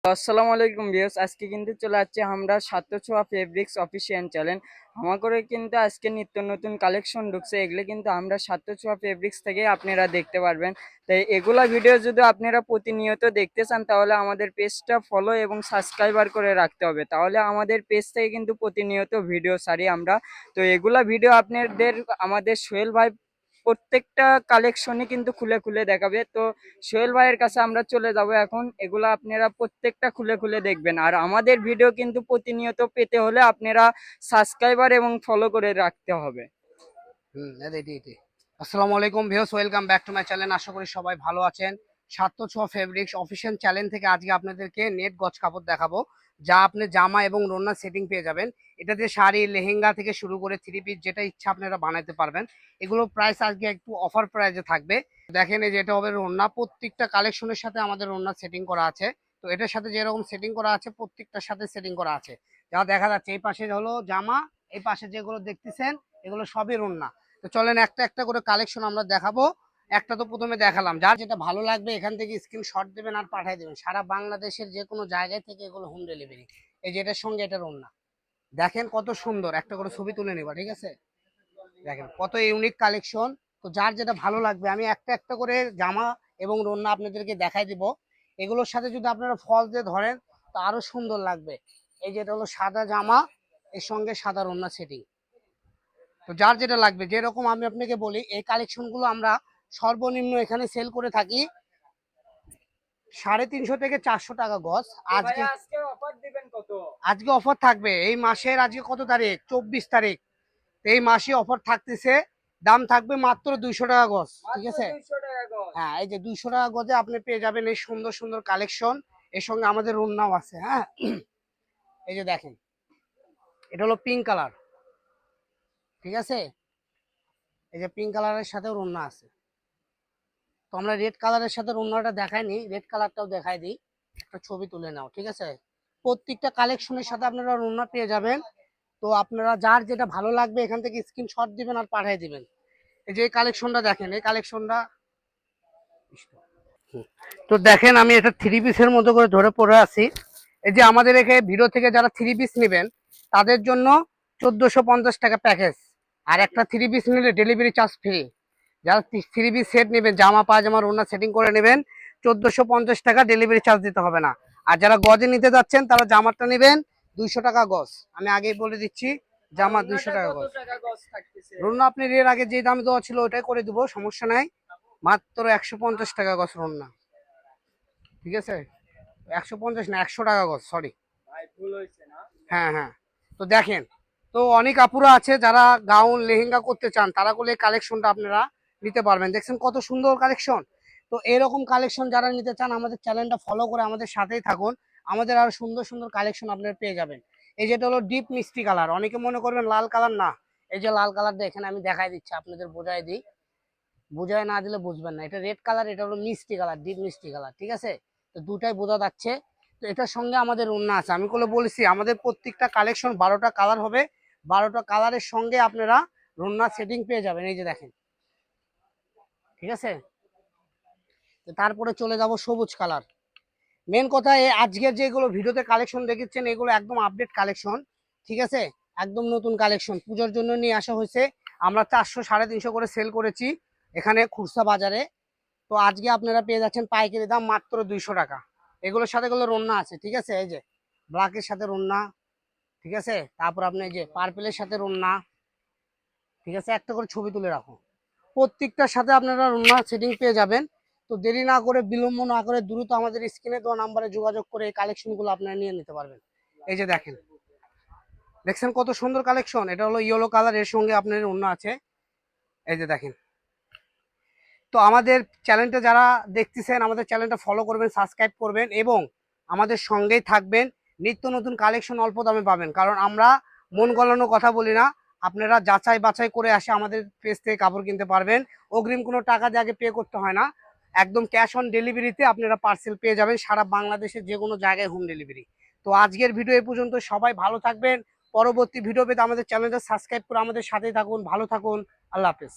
আসসালামু আলাইকুম ভিউয়ার্স, আজকে কিন্তু চলে যাচ্ছে আমরা সাত ছোঁয়া ফেব্রিক্স অফিসিয়াল চ্যানেল। আমার করে কিন্তু আজকে নিত্য নতুন কালেকশন ঢুকছে, এগুলো কিন্তু আমরা সাত ছোঁয়া ফেব্রিক্স থেকে আপনারা দেখতে পারবেন। তাই এগুলা ভিডিও যদি আপনারা প্রতিনিয়ত দেখতে চান তাহলে আমাদের পেজটা ফলো এবং সাবস্ক্রাইবার করে রাখতে হবে, তাহলে আমাদের পেজ থেকে কিন্তু প্রতিনিয়ত ভিডিও ছাড়ি আমরা। তো এগুলা ভিডিও আপনাদের আমাদের সোহেল ভাই প্রত্যেকটা কালেকশনই কিন্তু খুলে খুলে দেখাবে। তো সোহেল ভাইয়ের কাছে আমরা চলে যাব এখন, এগুলো আপনারা প্রত্যেকটা খুলে খুলে দেখবেন। আর আমাদের ভিডিও কিন্তু প্রতিনিয়ত পেতে হলে আপনারা সাবস্ক্রাইবার এবং ফলো করে রাখতে হবে। এটি আসসালামু আলাইকুম viewers, welcome back to my channel. আশা করি সবাই ভালো আছেন। সাত ছোঁয়া ফেব্রিক্স অফিসিয়াল চ্যানেল থেকে আজকে আপনাদেরকে নেট গজ কাপড় দেখাবো, যা আপনি জামা এবং রোনা সেটিং পেয়ে যাবেন। এটাতে শাড়ি, লেহেঙ্গা থেকে শুরু করে থ্রি পিস যেটা ইচ্ছা আপনারা বানাতে পারবেন। এগুলো প্রাইস আজকে একটু অফার প্রাইসে থাকবে। দেখেন, এই যেটা হবে রোনা, প্রত্যেকটা কালেকশনের সাথে আমাদের রোনা সেটিং করা আছে। তো এটার সাথে যেরকম সেটিং করা আছে প্রত্যেকটার সাথে সেটিং করা আছে। যা দেখা যাচ্ছে এই পাশে হলো জামা, এই পাশে যেগুলো দেখতেছেন এগুলো সবই রোনা। তো চলেন একটা একটা করে কালেকশন আমরা দেখাবো। একটা তো প্রথমে দেখালাম, যার যেটা ভালো লাগবে এখান থেকে স্ক্রিনশট দেবেন আর পাঠিয়ে দেবেন। সারা বাংলাদেশের যে কোনো জায়গায় থেকে এগুলো হোম ডেলিভারি। এই যে এটার সঙ্গে এটার ওড়না, দেখেন কত সুন্দর, একটা করে ছবি তুলে নেবা, ঠিক আছে? দেখেন কত ইউনিক কালেকশন। তো যার যেটা ভালো লাগবে আমি একটা একটা করে জামা এবং ওড়না আপনাদেরকে দেখাই দিব। এগুলোর সাথে যদি আপনারা ফল দিয়ে ধরেন তো আরো সুন্দর লাগবে। এই যেটা হলো সাদা জামা, এর সঙ্গে সাদা ওড়না সেটিং। তো যার যেটা লাগবে, যেরকম আমি আপনাকে বলি, এই কালেকশন গুলো আমরা সর্বনিম্ন এখানে সেল করে থাকি 350 থেকে 400 টাকা গজ। আজকে আজকে অফার থাকবে এই মাসের, আজকে কত তারিখ? 24 তারিখ। এই মাসে অফার থাকতেছে, দাম থাকবে মাত্র 200 টাকা গজ, ঠিক আছে? হ্যাঁ, এই যে 200 টাকা গজে আপনি পেয়ে যাবেন এই সুন্দর সুন্দর কালেকশন। এর সঙ্গে আমাদের ওড়নাও আছে। হ্যাঁ, এই যে দেখেন, এটা হলো পিঙ্ক কালার, ঠিক আছে? এই যে পিঙ্ক কালারের সাথে ওড়না আছে। তো আমরা রেড কালারের সাথে ওড়নাটা দেখাইনি, রেড কালারটাও দেখাই দিই। একটা ছবি তুলে নাও, ঠিক আছে? প্রত্যেকটা কালেকশনের সাথে আপনারা ওড়না পেয়ে যাবেন। তো আপনারা যার যেটা ভালো লাগবে এখান থেকে স্ক্রিনশট দিবেন আর পাঠিয়ে দিবেন। এই যে এই কালেকশনটা দেখেন, এই কালেকশনটা তো দেখেন, আমি এটা থ্রি পিসের মতো করে ধরে পড়ে আছি। এই যে আমাদের এখানে ভিডিও থেকে যারা থ্রি পিস নেবেন তাদের জন্য 1450 টাকা প্যাকেজ। আর একটা থ্রি পিস নিলে ডেলিভারি চার্জ ফ্রি। যারা থ্রি পিস সেট নেবেন, জামা পায়জামা ওড়না সেটিং করে নেবেন, 1450 টাকা ডেলিভারি চার্জ দিতে হবে না। আর যারা গজে নিতে যাচ্ছেন তারা জামাটা নেবেন 200 টাকা গজ। আমি আগেই বলে দিচ্ছি, জামা 200 টাকা গজ। রুনা আপনি এর আগে যে দাম দেওয়া ছিল ওটাই করে দিব, সমস্যা নাই। মাত্র 150 টাকা গজ রুনা, ঠিক আছে? 150 না, 100 টাকা গজ, সরি। হ্যাঁ হ্যাঁ। তো দেখেন, তো অনেক আপুরা আছে যারা গাউন লেহেঙ্গা করতে চান, তারা করলে কালেকশনটা আপনারা নিতে পারবেন। দেখছেন কত সুন্দর কালেকশন। তো এরকম কালেকশন যারা নিতে চান আমাদের চ্যানেলটা ফলো করে আমাদের সাথেই থাকুন। আমাদের আরো সুন্দর সুন্দর কালেকশন আপনারা পেয়ে যাবেন। এই যেটা হলো ডিপ মিষ্টি কালার, অনেকে মনে করবেন লাল কালার, না। এই যে লাল কালারটা এখানে আমি দেখাই দিচ্ছি, আপনাদের বোঝাই দিই, বোঝায় না দিলে বুঝবেন না। এটা রেড কালার, এটা হলো মিষ্টি কালার, ডিপ মিষ্টি কালার, ঠিক আছে? তো দুটাই বোঝা যাচ্ছে। তো এটার সঙ্গে আমাদের ওড়না আছে। আমি বলেছি আমাদের প্রত্যেকটা কালেকশন 12টা কালার হবে। 12টা কালারের সঙ্গে আপনারা ওড়না সেটিং পেয়ে যাবেন। এই যে দেখেন, ঠিক আছে? তো তারপরে চলে যাব সবুজ কালার। মেন কথা, এই আজকের যেগুলো ভিডিওতে কালেকশন দেখেছেন এগুলো একদম আপডেট কালেকশন, ঠিক আছে? একদম নতুন কালেকশন পুজোর জন্য নিয়ে আসা হয়েছে। আমরা 400 350 করে সেল করেছি এখানে খুচরা বাজারে। তো আজকে আপনারা পেয়ে যাচ্ছেন পাইকারি দাম মাত্র 200 টাকা। এগুলোর সাথে এগুলো রন্না আছে, ঠিক আছে? এই যে ব্ল্যাকের সাথে রন্না, ঠিক আছে? তারপর আপনি এই যে পার্পেলের সাথে রন্না, ঠিক আছে? একটা করে ছবি তুলে রাখুন। প্রত্যেকটার সাথে আপনারা রন্না সেটিং পেয়ে যাবেন। তো দেরি না করে, বিলম্ব না করে দ্রুত আমাদের স্ক্রিনে দেওয়া নাম্বারে যোগাযোগ করে এই কালেকশনগুলো আপনারা নিয়ে নিতে পারবেন। এই যে দেখেন, দেখছেন কত সুন্দর কালেকশন। এটা হলো ইয়েলো কালার, এর সঙ্গে আপনার অন্য আছে। এই যে দেখেন। তো আমাদের চ্যানেলটা যারা দেখতেছেন আমাদের চ্যানেলটা ফলো করবেন, সাবস্ক্রাইব করবেন এবং আমাদের সঙ্গেই থাকবেন। নিত্য নতুন কালেকশন অল্প দামে পাবেন, কারণ আমরা মন গলানো কথা বলি না। আপনারা যাচাই বাছাই করে আসে আমাদের পেজ থেকে কাপড় কিনতে পারবেন। অগ্রিম কোনো টাকা দিয়ে আগে পে করতে হয় না। একদম ক্যাশ অন ডেলিভারিতে আপনারা পার্সেল পেয়ে যাবেন সারা বাংলাদেশের যে কোনো জায়গায় হোম ডেলিভারি। তো আজকের ভিডিও এই পর্যন্ত, সবাই ভালো থাকবেন। পরবর্তী ভিডিও পেতে আমাদের চ্যানেলটা সাবস্ক্রাইব করে আমাদের সাথেই থাকুন। ভালো থাকুন, আল্লাহ হাফেজ।